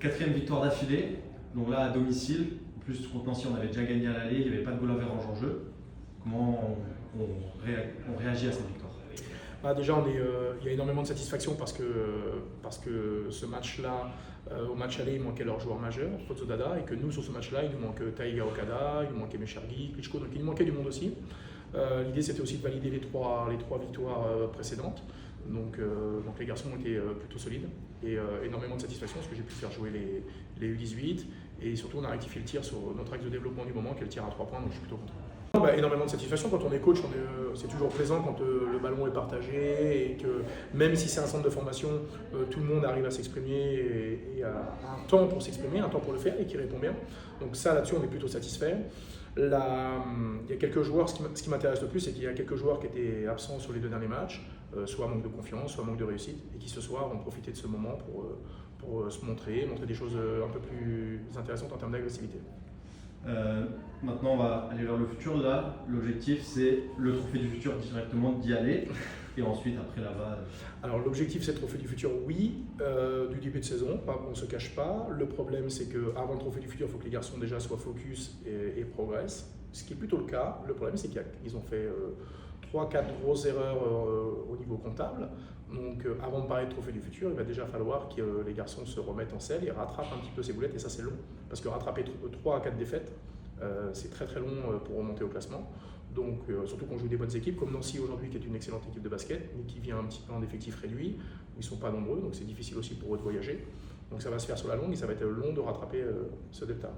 4e victoire d'affilée, donc là à domicile. En plus, contre Nancy, on avait déjà gagné à l'aller, il n'y avait pas de goal average en jeu. Comment on réagit à cette victoire? Déjà, il y a énormément de satisfaction parce que ce match-là, au match aller, il manquait leur joueur majeur, Fotso Dada, et que nous, sur ce match-là, il nous manque Taïga Okada, il nous manquait Meshargui, Klitschko, donc il nous manquait du monde aussi. L'idée, c'était aussi de valider les trois victoires précédentes. Donc les garçons étaient plutôt solides et énormément de satisfaction parce que j'ai pu faire jouer les U18 et surtout on a rectifié le tir sur notre axe de développement du moment qui est le tir à 3 points, donc je suis plutôt content. Énormément de satisfaction quand on est coach, c'est toujours plaisant quand le ballon est partagé et que même si c'est un centre de formation, tout le monde arrive à s'exprimer et a un temps pour s'exprimer, un temps pour le faire et qui répond bien. Donc ça là-dessus on est plutôt satisfait. Il y a quelques joueurs, ce qui m'intéresse le plus, c'est qu'il y a quelques joueurs qui étaient absents sur les 2 derniers matchs, soit manque de confiance, soit manque de réussite, et qui ce soir ont profité de ce moment pour se montrer des choses un peu plus intéressantes en termes d'agressivité. Maintenant, on va aller vers le futur. Là, l'objectif, c'est le trophée du futur directement d'y aller. Et ensuite, après là-bas. Alors, l'objectif, c'est le trophée du futur, oui, du début de saison. On ne se cache pas. Le problème, c'est qu'avant le trophée du futur, il faut que les garçons déjà soient focus et progressent. Ce qui est plutôt le cas. Le problème, c'est qu'ils ont fait 3-4 grosses erreurs au niveau comptable. Donc, avant de parler de trophée du futur, il va déjà falloir que les garçons se remettent en selle et rattrapent un petit peu ces boulettes. Et ça, c'est long. Parce que rattraper 3 à 4 défaites, c'est très très long pour remonter au classement. Donc, surtout qu'on joue des bonnes équipes, comme Nancy aujourd'hui, qui est une excellente équipe de basket, mais qui vient un petit peu en effectif réduit, où ils ne sont pas nombreux, donc c'est difficile aussi pour eux de voyager. Donc ça va se faire sur la longue et ça va être long de rattraper ce delta.